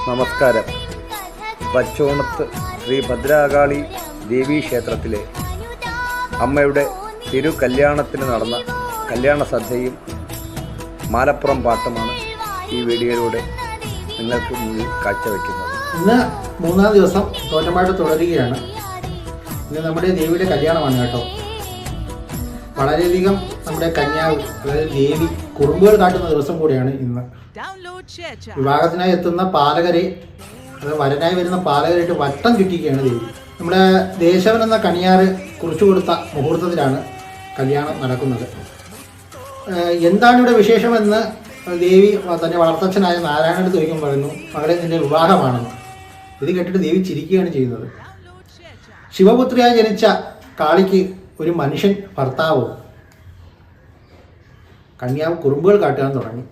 നമസ്കാരം. പച്ചോണത്ത് ശ്രീ ഭദ്രകാളി ദേവീക്ഷേത്രത്തിലെ അമ്മയുടെ തിരുകല്യാണത്തിന് നടന്ന കല്യാണ സദ്യയും മാലപ്പുറം പാട്ടുമാണ് ഈ വീഡിയോയിലൂടെ നിങ്ങൾക്ക് മുന്നിൽ കാഴ്ചവെക്കുന്നത്. ഇന്ന് മൂന്നാം ദിവസം തോറ്റമായിട്ട് തുടരുകയാണ്. ഇന്ന് നമ്മുടെ ദേവിയുടെ കല്യാണമാണ് കേട്ടോ. വളരെയധികം നമ്മുടെ കന്യാവ്, അതായത് ദേവി കുറുമ്പുകൾ കാട്ടുന്ന ദിവസം കൂടിയാണ് ഇന്ന്. വിവാഹത്തിനായി എത്തുന്ന പാലകരെ, അത് വരനായി വരുന്ന പാലകരായിട്ട് വട്ടം ചുറ്റിക്കുകയാണ് ദേവി. നമ്മുടെ ദേശവൻ എന്ന കണിയാറ് കുറിച്ചു കൊടുത്ത മുഹൂർത്തത്തിലാണ് കല്യാണം നടക്കുന്നത്. എന്താണ് ഇവിടെ വിശേഷമെന്ന് ദേവി തൻ്റെ വളർത്തച്ഛനായ നാരായണനോട് ചോദിക്കുമ്പോൾ പറയുന്നു, മകളെ നിന്റെ വിവാഹമാണെന്ന്. ഇത് കേട്ടിട്ട് ദേവി ചിരിക്കുകയാണ് ചെയ്യുന്നത്. ശിവപുത്രിയായി ജനിച്ച കാളിക്ക് ഒരു മനുഷ്യൻ ഭർത്താവോ? കന്യാവ് കുറുമ്പുകൾ കാട്ടാൻ തുടങ്ങി.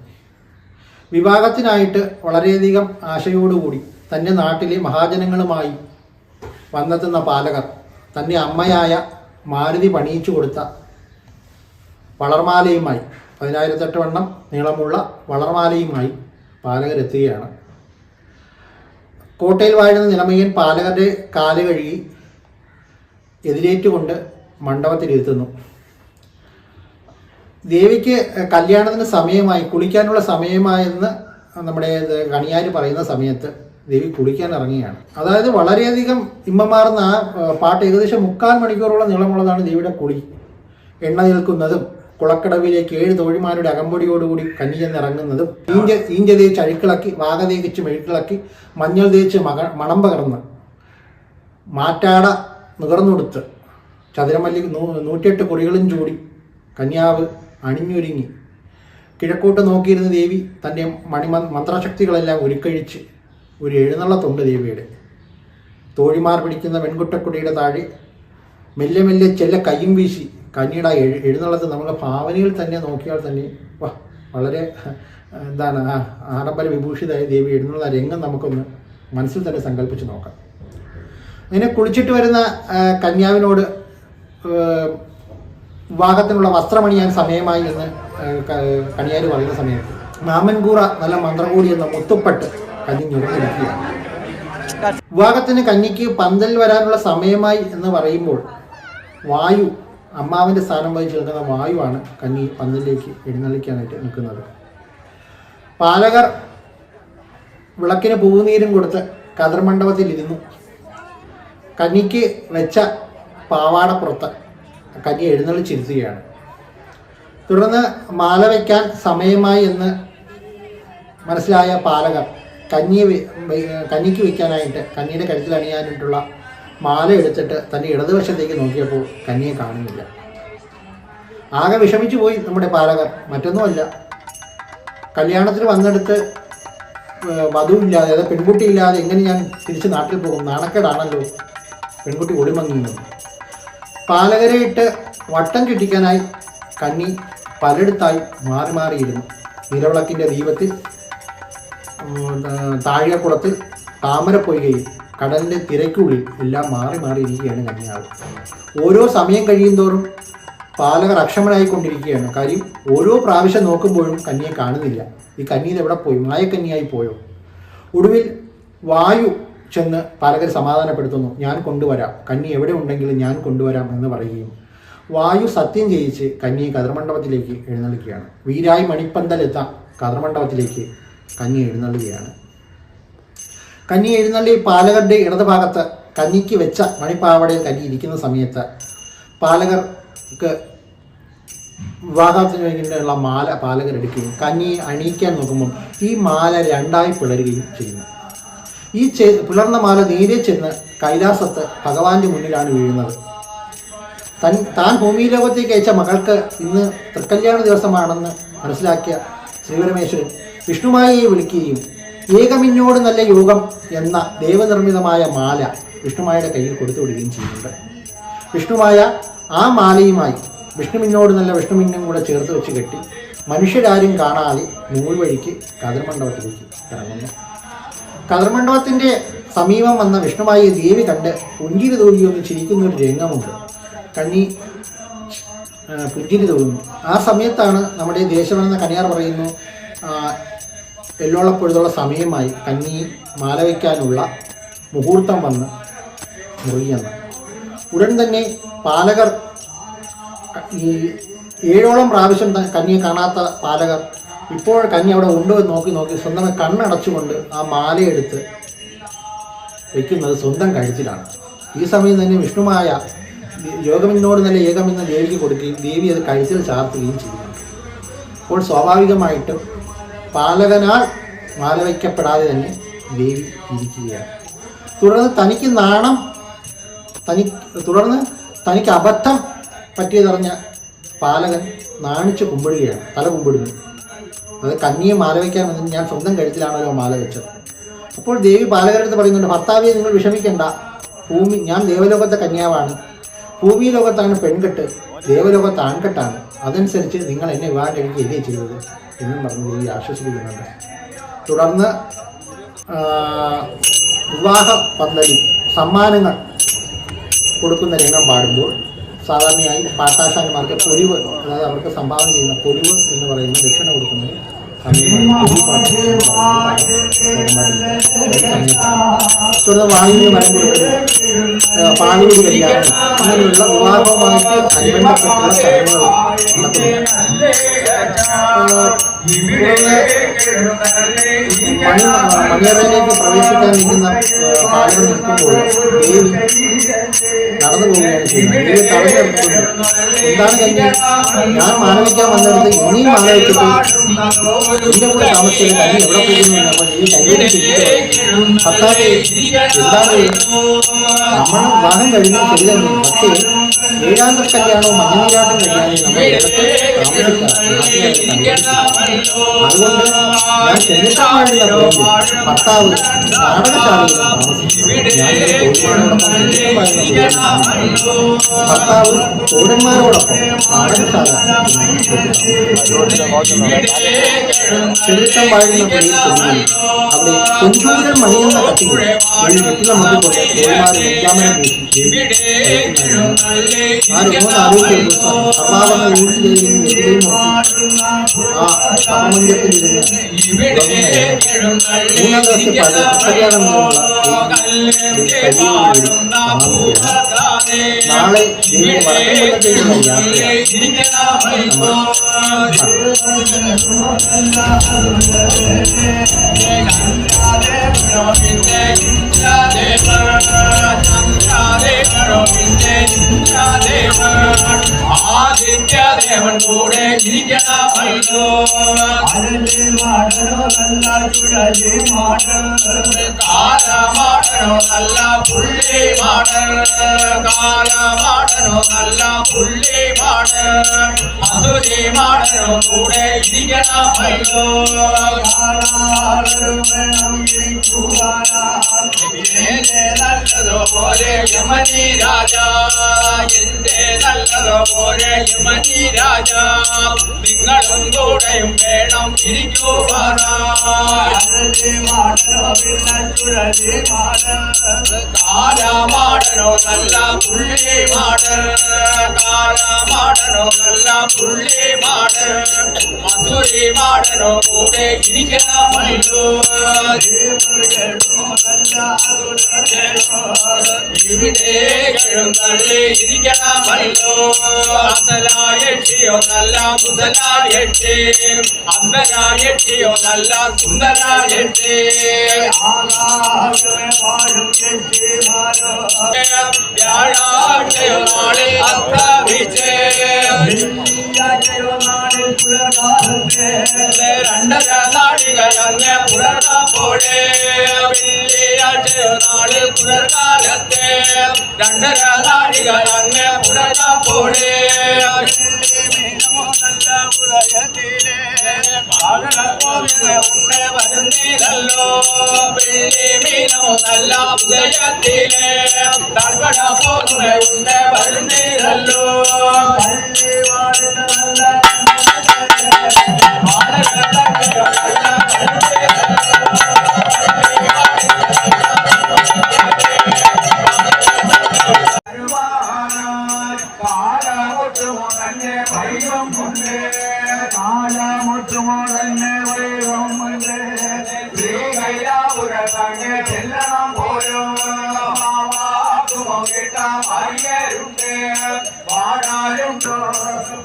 വിവാഹത്തിനായിട്ട് വളരെയധികം ആശയോടുകൂടി തൻ്റെ നാട്ടിലെ മഹാജനങ്ങളുമായി വന്നെത്തുന്ന പാലകർ തൻ്റെ അമ്മയായ മാരുതി പണിയിച്ചു കൊടുത്ത വളർമാലയുമായി, 10,008 വണ്ണം നീളമുള്ള വളർമാലയുമായി പാലകരെത്തുകയാണ്. കോട്ടയിൽ വാഴുന്ന നിലമയ്യൻ പാലകരുടെ കാല് കഴുകി എതിരേറ്റുകൊണ്ട് മണ്ഡപത്തിലിരുത്തുന്നു. ദേവിക്ക് കല്യാണത്തിന് സമയമായി, കുളിക്കാനുള്ള സമയമായെന്ന് നമ്മുടെ കണിയാര് പറയുന്ന സമയത്ത് ദേവി കുളിക്കാൻ ഇറങ്ങുകയാണ്. അതായത് വളരെയധികം ഇമ്പമാർന്ന ആ പാട്ട് ഏകദേശം 3/4 മണിക്കൂറോളം നീളമുള്ളതാണ് ദേവിയുടെ കുളി. എണ്ണ നിൽക്കുന്നതും കുളക്കടവിലേക്ക് 7 തോഴിമാരുടെ അകമ്പടിയോടുകൂടി കന്നി ചെന്നിറങ്ങുന്നതും, ഈഞ്ച തേച്ച് അഴുക്കിളക്കി, വാക തേച്ച് മെഴുക്കിളക്കി, മഞ്ഞൾ തേച്ച് മണം പകർന്ന്, മാറ്റാട നുകർന്നൊടുത്ത്, ചതുരമല്ലി 108 കുറികളും ചൂടി കന്യാവ് അണിഞ്ഞൊരുങ്ങി കിഴക്കോട്ട് നോക്കിയിരുന്ന ദേവി തൻ്റെ മന്ത്രശക്തികളെല്ലാം ഉരുക്കഴിച്ച് ഒരു എഴുന്നള്ളത്തുണ്ട് ദേവിയുടെ. തോഴിമാർ പിടിക്കുന്ന വെൺകുട്ടക്കുടിയുടെ താഴെ മെല്ലെ മെല്ലെ ചെല്ല കയ്യും വീശി കന്നിയുടെ എഴുന്നള്ളത്ത് നമ്മുടെ ഭാവനയിൽ തന്നെ നോക്കിയാൽ തന്നെ വളരെ എന്താണ് ആഡംബര വിഭൂഷിതായ ദേവി എഴുന്നള്ള രംഗം നമുക്കൊന്ന് മനസ്സിൽ തന്നെ സങ്കല്പിച്ച് നോക്കാം. അങ്ങനെ കുളിച്ചിട്ട് വരുന്ന കന്യാവിനോട് വിവാഹത്തിനുള്ള വസ്ത്രമണിയാൻ സമയമായി എന്ന് കണിയാർ പറയുന്ന സമയത്ത് മാമൻകൂറ നല്ല മന്ത്രകൂടി എന്ന മുത്തുപ്പട്ട് കന്നി ഞുറന്നിരിക്കുകയാണ്. വിവാഹത്തിന് കന്നിക്ക് പന്തൽ വരാനുള്ള സമയമായി എന്ന് പറയുമ്പോൾ വായു, അമ്മാവിൻ്റെ സ്ഥാനം വഹിച്ച് നിൽക്കുന്ന വായുവാണ് കന്നി പന്തലിലേക്ക് എഴുന്നള്ളിക്കാനായിട്ട് നിൽക്കുന്നത്. പാലകർ വിളക്കിന് പൂവുനീരും കൊടുത്ത് കതിർമണ്ഡപത്തിലിരുന്നു. കന്നിക്ക് വെച്ച പാവാടപ്പുറത്ത് കന്നി എഴുന്നള്ളിച്ചിരുത്തുകയാണ്. തുടർന്ന് മാല വയ്ക്കാൻ സമയമായി എന്ന് മനസ്സിലായ പാലകർ കന്നിക്ക് വയ്ക്കാനായിട്ട് കന്നിയുടെ കഴുത്തിൽ അണിയാനായിട്ടുള്ള മാല എടുത്തിട്ട് തൻ്റെ ഇടതുവശത്തേക്ക് നോക്കിയപ്പോൾ കന്നിയെ കാണുന്നില്ല. ആകെ വിഷമിച്ചു പോയി നമ്മുടെ പാലകർ. മറ്റൊന്നുമല്ല, കല്യാണത്തിന് വന്നെടുത്ത് വധുവില്ലാതെ, അതായത് പെൺകുട്ടിയില്ലാതെ എങ്ങനെ ഞാൻ തിരിച്ച് നാട്ടിൽ പോകും? നാണക്കേടാണല്ലോ പെൺകുട്ടി ഒളിമങ്ങുന്നു. പാലകരെ ഇട്ട് വട്ടം ചുറ്റിക്കാനായി കന്നി പലയിടത്തായി മാറി മാറിയിരുന്നു. നിലവിളക്കിൻ്റെ ദീപത്തിൽ, താഴികക്കുളത്തിൽ, താമരപ്പൊയ്കയിൽ, കടലിൻ്റെ തിരക്കുള്ളിൽ എല്ലാം മാറി മാറിയിരിക്കുകയാണ് കന്യാവ്. ഓരോ സമയം കഴിയും തോറും പാലകർ അക്ഷമനായിക്കൊണ്ടിരിക്കുകയാണ്. കാര്യം ഓരോ പ്രാവശ്യം നോക്കുമ്പോഴും കന്യയെ കാണുന്നില്ല. ഈ കന്നി എവിടെ പോയി? മായക്കന്യായി പോയോ? ഒടുവിൽ വായു ചെന്ന് പാലകർ സമാധാനപ്പെടുത്തുന്നു. ഞാൻ കൊണ്ടുവരാം, കന്നി എവിടെ ഉണ്ടെങ്കിലും ഞാൻ കൊണ്ടുവരാം എന്ന് പറയുകയും വായു സത്യം ചെയ്യിച്ച് കന്യയെ കതിർമണ്ഡപത്തിലേക്ക് എഴുന്നള്ളിക്കുകയാണ്. വീരായി മണിപ്പന്തലെത്താം കതിർമണ്ഡപത്തിലേക്ക് കന്നി എഴുന്നള്ളുകയാണ്. കന്നി എഴുന്നള്ളി പാലകരുടെ ഇടതുഭാഗത്ത് കന്നിക്ക് വെച്ച മണിപ്പാവടയിൽ കന്നി ഇരിക്കുന്ന സമയത്ത് പാലകർക്ക് വിവാഹത്തിന് വേണ്ടിയുള്ള മാല പാലകരെടുക്കുകയും കന്നിയെ അണിയിക്കാൻ നോക്കുമ്പം ഈ മാല 2ആയി പിളരുകയും ചെയ്യുന്നു. ഈ പിളർന്ന മാല നേരെ ചെന്ന് കൈലാസത്ത് ഭഗവാന്റെ മുന്നിലാണ് വീഴുന്നത്. താൻ ഭൂമിലോകത്തേക്ക് അയച്ച മകൾക്ക് ഇന്ന് തൃക്കല്യാണ ദിവസമാണെന്ന് മനസ്സിലാക്കിയ ശ്രീപരമേശ്വരൻ വിഷ്ണുമായയെ വിളിക്കുകയും ഏകമിന്നോട് നല്ല യോഗം എന്ന ദൈവനിർമ്മിതമായ മാല വിഷ്ണുമായയുടെ കയ്യിൽ കൊടുത്തു വിടുകയും ചെയ്യുന്നുണ്ട്. വിഷ്ണുമായ ആ മാലയുമായി വിഷ്ണുമിന്നോട് നല്ല വിഷ്ണുമിന്നും കൂടെ ചേർത്ത് വെച്ച് കെട്ടി മനുഷ്യരാരും കാണാതെ നൂൽ വഴിക്ക് കതിർമണ്ഡപത്തിലേക്ക് ഇറങ്ങുന്നു. കതിർമണ്ഡപത്തിൻ്റെ സമീപം വന്ന വിഷ്ണുമായയെ ദേവി കണ്ട് പുഞ്ചിരി തൂകിയൊന്ന് ചിരിക്കുന്നൊരു രംഗമുണ്ട്. കന്നി പുഞ്ചിരി തൂകുന്നു. ആ സമയത്താണ് നമ്മുടെ ദേശമെന്ന കന്യാർ പറയുന്നു, എല്ലോളപ്പൊഴുതുള്ള സമയമായി കന്നി മാല വയ്ക്കാനുള്ള മുഹൂർത്തം വന്ന് മുറിയെന്ന്. ഉടൻ തന്നെ പാലകർ, ഈ 7ഓളം പ്രാവശ്യം കന്യയെ കാണാത്ത പാലകർ ഇപ്പോൾ കന്യ അവിടെ ഉണ്ടോ എന്ന് നോക്കി സ്വന്തമായി കണ്ണടച്ചുകൊണ്ട് ആ മാലയെടുത്ത് വയ്ക്കുന്നത് സ്വന്തം കഴുത്തിലാണ്. ഈ സമയം തന്നെ വിഷ്ണുമായ യോഗമെന്നോട് നല്ല ഏകമെന്ന ദേവിക്ക് കൊടുക്കുകയും ദേവി അത് കഴുത്തിൽ ചാർത്തുകയും ചെയ്യുന്നുണ്ട്. അപ്പോൾ സ്വാഭാവികമായിട്ടും പാലകനാൽ മാല വയ്ക്കപ്പെടാതെ തന്നെ ദേവി ഇരിക്കുകയാണ്. തുടർന്ന് തനിക്ക് അബദ്ധം പറ്റിയതറിഞ്ഞ പാലകൻ നാണിച്ച് കുമ്പിടുകയാണ്, തല കുമ്പിടുന്നു. അത് കന്യയെ മാല വയ്ക്കാൻ വന്നത് ഞാൻ സ്വന്തം കഴുത്തിലാണല്ലോ മാല വെച്ചത്. അപ്പോൾ ദേവി പാലകരടുത്ത് പറയുന്നുണ്ട്, ഭർത്താവെ നിങ്ങൾ വിഷമിക്കേണ്ട, ഞാൻ ദേവലോകത്തെ കന്യാവാണ്, ഭൂമി ലോകത്താണ് പെൺകെട്ട്, ദേവലോകത്ത് ആൺകെട്ടാണ്, അതനുസരിച്ച് നിങ്ങൾ എന്നെ വിവാഹം കഴിക്കുകയല്ലേ ചെയ്തത് എന്നും പറഞ്ഞ് ദേവി ആശ്വസിപ്പിക്കുന്നുണ്ട്. തുടർന്ന് വിവാഹ പന്തലിൽ സമ്മാനങ്ങൾ കൊടുക്കുന്ന രംഗം പാടുമ്പോൾ സാധാരണയായി പാട്ടാശാന്മാർക്ക് പൊലിവ്, അതായത് അവർക്ക് സംഭാവന ചെയ്യുന്ന പൊലിവ് എന്ന് പറയുന്ന ദക്ഷിണ കൊടുക്കുന്നത് തുടർന്ന് വായുവിന് മരം കൊടുക്കുന്നത്, പാലുകൂടി കല്യാണം, അങ്ങനെയുള്ള വിവാഹവുമായിട്ട് അനുബന്ധപ്പെട്ടുള്ള ചടങ്ങുകൾ മണിയറയിലേക്ക് പ്രവേശിക്കാൻ നിൽക്കുന്ന പാലകർ നിൽക്കുമ്പോൾ ദേവി നടന്നു പോവുകയാണ് ചെയ്യുന്നത്. ദേവി തടഞ്ഞു നിർത്തുന്നു. എന്താണ് കഴിഞ്ഞാൽ ഞാൻ മാല വയ്ക്കാൻ വന്നിടത്ത് ഇനിയും മാല വെച്ചിട്ട് എന്റെ കൂടെ താമസിച്ചത് കന്നി എവിടെ പോകുന്നു. അപ്പോൾ ദേവി കൈകൊണ്ട് ചിരിച്ചിട്ട് ഭർത്താവെ എന്താണ് നമ്മൾ വിവാഹം കഴിഞ്ഞാൽ ശരി തന്നെ, പക്ഷേ ഏഴാന്തര കല്യാണവും മഞ്ഞനീരാട്ടം കല്യാണവും നമ്മൾ ഇടത്ത് അതുകൊണ്ട് ഞാൻ ചെന്നിട്ടാടുന്ന ഭർത്താവ് നാടകശാലയിൽ ഭർത്താവ് തോടന്മാരോടൊപ്പം നാടകശാല ചെറുക്കം വാഴുന്ന പള്ളിയിൽ ചെല്ലുകയും അവിടെ കൊഞ്ചൂരൻ മണിയെന്ന കത്തികൾ കെട്ടിട മുട്ടിക്കൊണ്ട് തോന്മാർ വെഞ്ചാമനം വീശി ആ രംഗം ആരോഗ്യ സമാപന വീട്ടിലെയും എതിരെയും ആ സമമഞ്ചത്തിലിരുന്ന് മൂന്നാം ദിവസത്തെ കല്യാണമുള്ള നാളെ ദേവിയെ വടക്കംകൊല്ലത്തേക്കുള്ള ആദിത്യദേവൻ കൂടെ ഇരിക്കണമല്ലോ. കാലമാടനോ നല്ല പുള്ളി മാടൻ, കാലമാടനോ നല്ല പുള്ളി മാടൻ, അസുരി മാടനോ കൂടെ ഇരിക്കണമല്ലോ. നല്ലതോ പോലെ യമനി രാജാ, എന്റെ നല്ലതോ പോലെ യമനി രാജാ, നിങ്ങളും കൂടെയും വേണം ഇരിക്കുവാനായി. കാലമാടനോ നല്ല പുള്ളി മാടൻ, കാലമാടനോ നല്ല പുള്ളി മാടൻ, മധുരി മാടനോ കൂടെ ഇരിക്കണമല്ലോ. ഇവിടെ തള്ളി ഇരിക്കണമല്ലോ. അന്തലായെട്ടിയോ നല്ല മുതലായെട്ടി, അന്തലായെട്ടിയോ നല്ല സുന്ദരായെട്ടി, വ്യാഴാഴ്ചയോ നാളിൽ അസ്തമിച്ചേ, രണ്ടര നാഴികൾ അങ്ങ് പുലർന്നപ്പോഴേ, വെള്ളിയാഴ്ചയോ നാളിൽ പുലർക്കാലത്തെ രണ്ടര നാഴികൾ അങ്ങ് പുലർന്നപ്പോഴേ, വരുന്നീരല്ലോ. വെള്ളി മീനോ നല്ല ഉദയത്തിലെ തൽപട പോകുന്ന ഉണ്ട് വരുന്നീരല്ലോ. കാലമുറ്റുമോ തന്നെ വൈകം തന്നെ ചെല്ലണം പോലും മാവാക്കുമോ കേട്ട അറിയരുണ്ട് പാടാനുണ്ടോ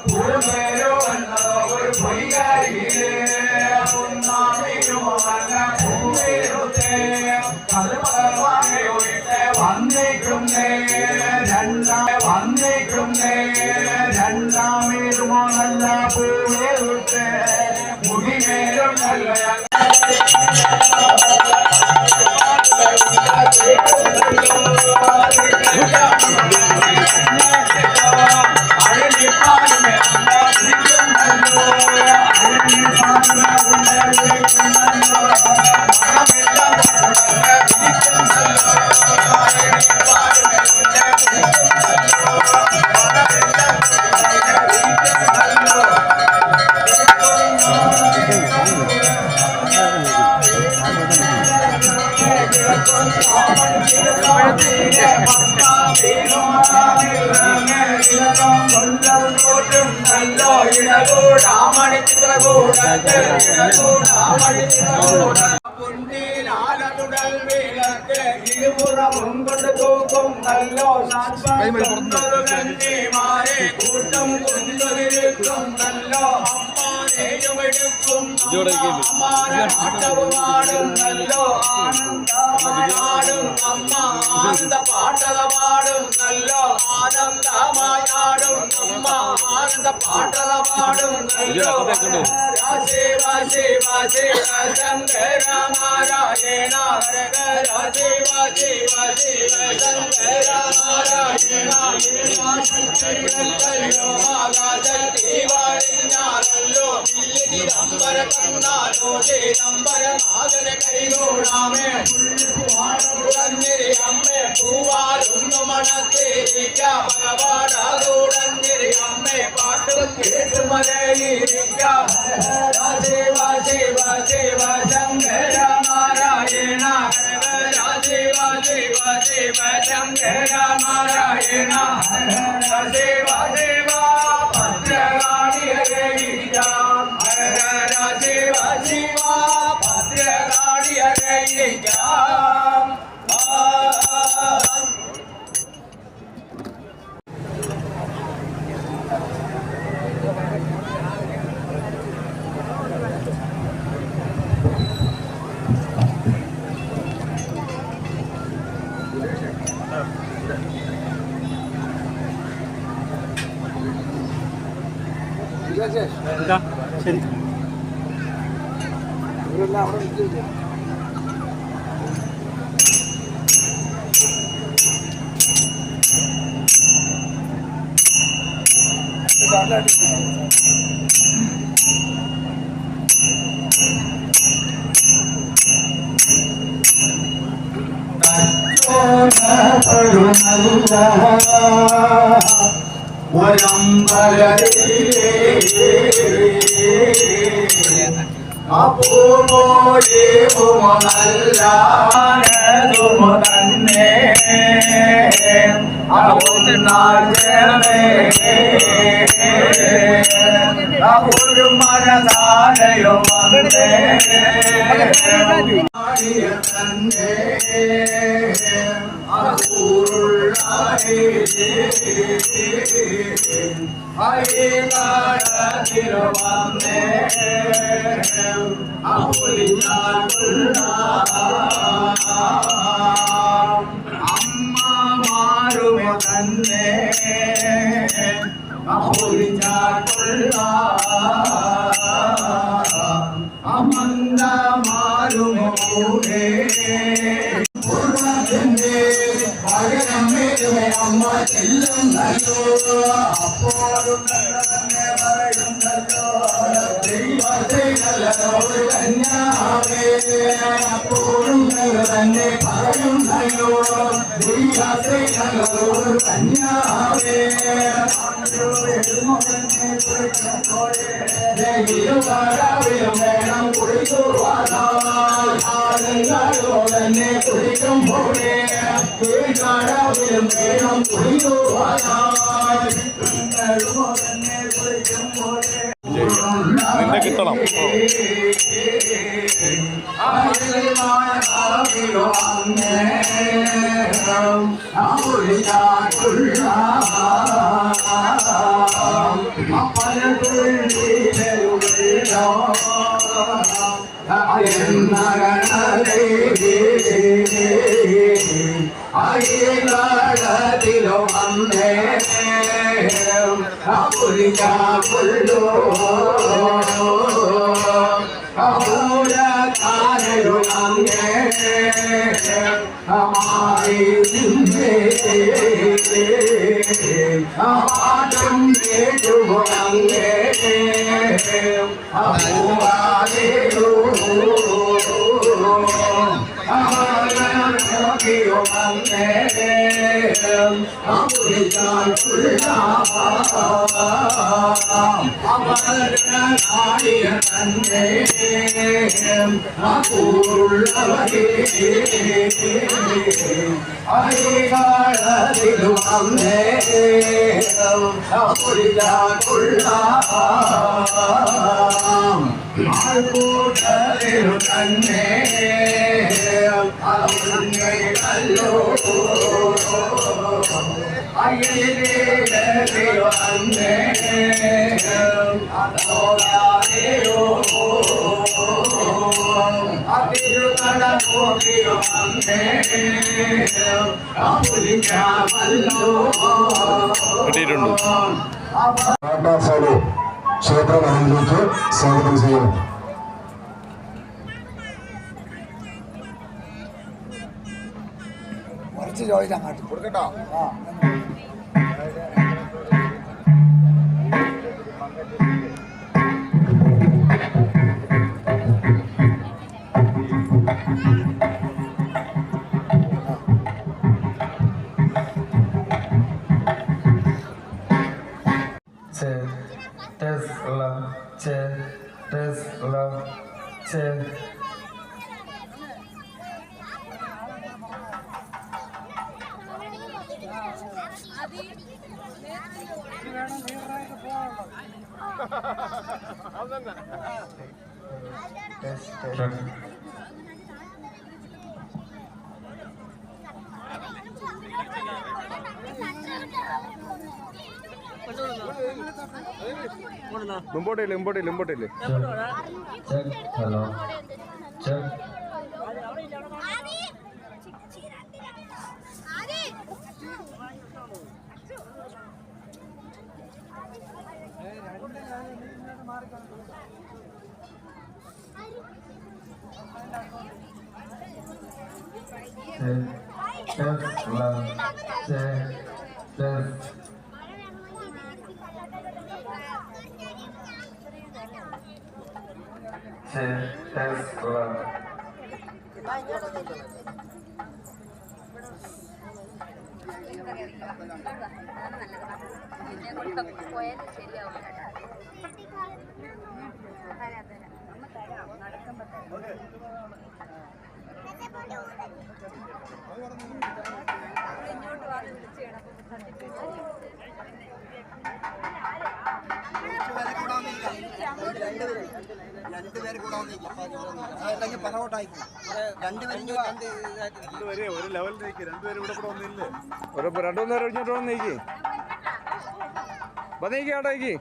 പൂർവേരോ എന്നത് ഒരു പൊയ്യരിയിലേ ഒന്നാമിരുമോ നല്ല പൂവേരുത്തേ കൽപ്പമായോട്ടെ വന്നേക്കുന്നേ രണ്ടാമിരുമോ നല്ല പൂവേരുത്തേ മുടിമേലും നല്ല ും നല്ലോ കൂട്ടം കൊണ്ടുവരുത്തും നല്ലോ അമ്മാനെയുമെടുക്കും പാട്ടവും നല്ലോ ആനന്ദമായാടും അമ്മ ആനന്ദ പാട്ടത പാടും നല്ലോ ആനന്ദമായാടും അമ്മ ആനന്ദ പാട്ടത പാടും നല്ലോ ശിവ ശിവ ശിവ ശങ്കര നാരായണ ഹര ശിവ ശിവ ശിവ ശങ്കര നാരായണ ോ ചിദംബര കണ്ണാലോ ചിദംബര നാഥന കൈകോടാമേ അമ്മേ പൂവാലൊന്നു മണത്തിരിക്ക ഭഗവാടൂടഞ്ഞിരി അമ്മേ പാട്ടും കേട്ടു മലയിരിക്ക ശിവ ശിവ ശിവ ശങ്കര നാരായണ ശിവ ശിവ ശിവ ശങ്കര നാരായണ ശിവ ശിവ ഭദ്രകാളി ഹരേ ശിവ ശിവ ഭദ്രകാളി ഹരേ ശരി തന്നെ ഒരു മനസാലയോ വന്നേ തന്നെ വന്നേ അമ്മമാരുമോ തന്നെ അമന്തമാരുമോ കൂടെ അമ്മ ചെല്ലുന്നല്ലോ അപ്പോഴും പറയുന്നല്ലോ ദൈവത്തിനല്ലോ കന്യാവേ അപ്പോഴും തന്നെ പറയുന്നല്ലോ ദൈവത്തിനല്ലോ കന്യാവേ വേണം കുടിക്കുവാനെ കുടിക്കും പോലെ വേണം കുടിക്കുവാനെ കുടിക്കും പോലെ പിന്നെ കിട്ടണം. അയിലോ വന്നേ പുലിക്കാപ്പുള്ളോ കാനോ അങ്ങേ അമായി ആടും കേട്ടുവോ അങ്ങേ അപ്പൂവായോ യോ അങ്ങേ അമുരിക്കാൻ അവനാടിയ തന്നെ അപൂർണവരേ അരികാളതിലു അന്നേ അമുരിക്കാനുള്ള ആൾക്കൂട്ടതിലു തന്നെ അല്ലോ അയ്യോ അന്നേ അതോയോ അതിരുകട പോകിയോ അന്നേ അമുരിക്കാമല്ലോ കിട്ടിയിട്ടുണ്ട്. ക്ഷേത്രമഹലിലേക്ക് സ്വാഗതം ചെയ്യുന്നു. കുറച്ച് ചോദിച്ചാൽ അങ്ങോട്ട് കൊടുക്കട്ടോ. മുമ്പോട്ടില്ലേ ഹലോ പോയാലും ശരിയാവും. ഇങ്ങോട്ട് വാ വിളിച്ചു രണ്ടുപേര് കൂടെ വന്നില്ലെങ്കിൽ പറവോട്ടായിക്കും. രണ്ടുപേരെ ഒരു ലെവലിൽ നിൽക്കുക. രണ്ടുപേരും ഇവിടെ കൂടെ വന്നില്ലേ? രണ്ടുമൂന്ന് നേരം ഒഴിഞ്ഞിട്ട് വന്ന് നീക്കി ആടേക്ക്.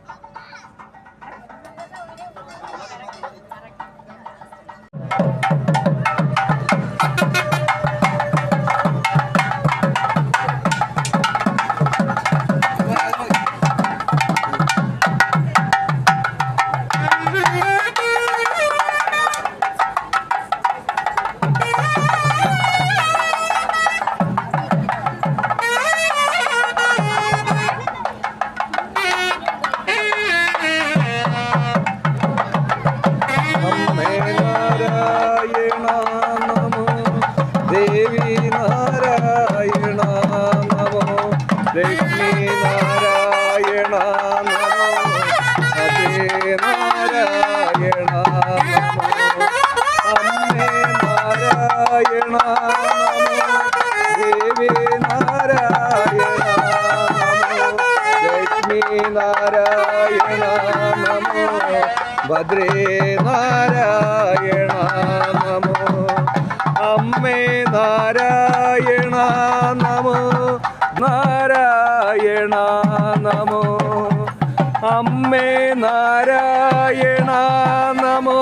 ഭദ്രേ നാരായണ നമോ അമ്മേ നാരായണ നമോ നാരായണ നമോ അമ്മേ നാരായണ നമോ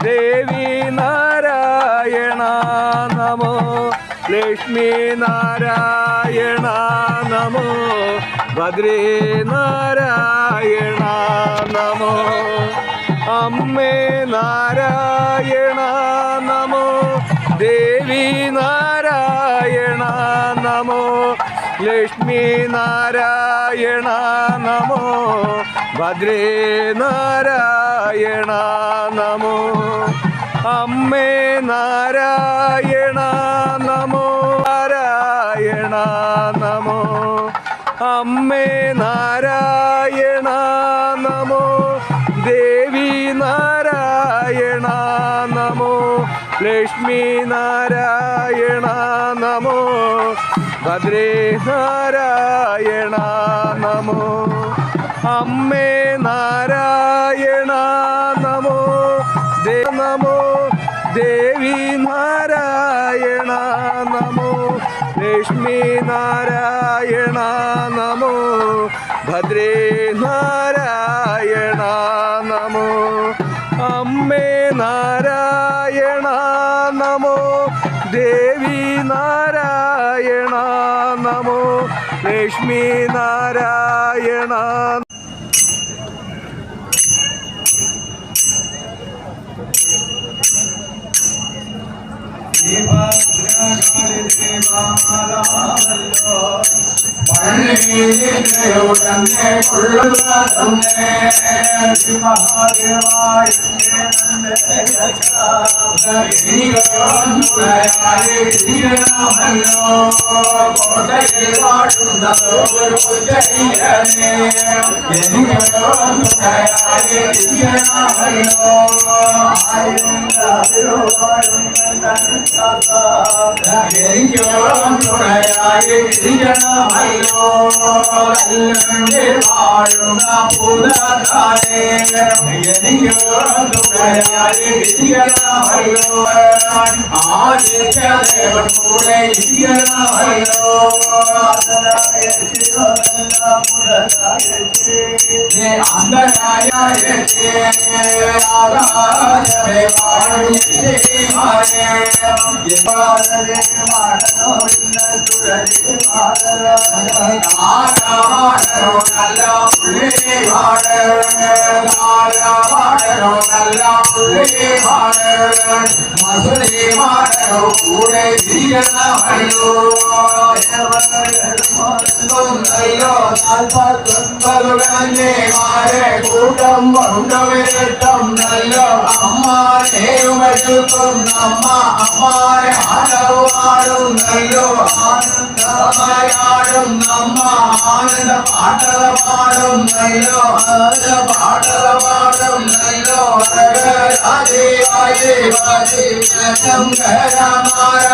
ദേവി നാരായണ നമോ ലക്ഷ്മി നാരായണ നമോ ഭദ്രേ നാരായണ നമോ അമ്മേ നാരായണ നമോ ദേവി നാരായണ നമോ ലക്ഷ്മി നാരായണ നമോ ഭദ്രേ നാരായണ നമോ അമ്മേ നാരായണ നമോ നാരായണ നമോ അമ്മേ നാരായണ നമോ ദേവി നാരായണ നമോ ലക്ഷ്മി നാരായണ നമോ ഭദ്രേ നാരായണ നമോ അമ്മേ നാരായണ നമോ നമോ ദേവി നാരായണ നമോ ലക്ഷ്മി നാരായണ നമോ ഭദ്രേ നാരായണ നമോ അമ്മേ നാരായണ നമോ ദേവി നാരായണ നമോ ലക്ഷ്മി നാരായണ പള്ളിയിലുടനെ കൊള്ളുകതന്നെ മഹാദേവായ കോട്ടയിൽ വാടുന്ന ഒരു കൊച്ചയ്യനെ കൂട്ടം കൊണ്ടുവരട്ടം നല്ലോ അമ്മാനെയുമെടുക്കും അമ്മ അമ്മാനെ ആടവാടും നല്ലോ ആനന്ദമായാടും അമ്മ ആനന്ദ പാട്ടത പാടും നല്ലോ പാട്ടത പാടും നല്ലോ ശങ്കരനാരായണ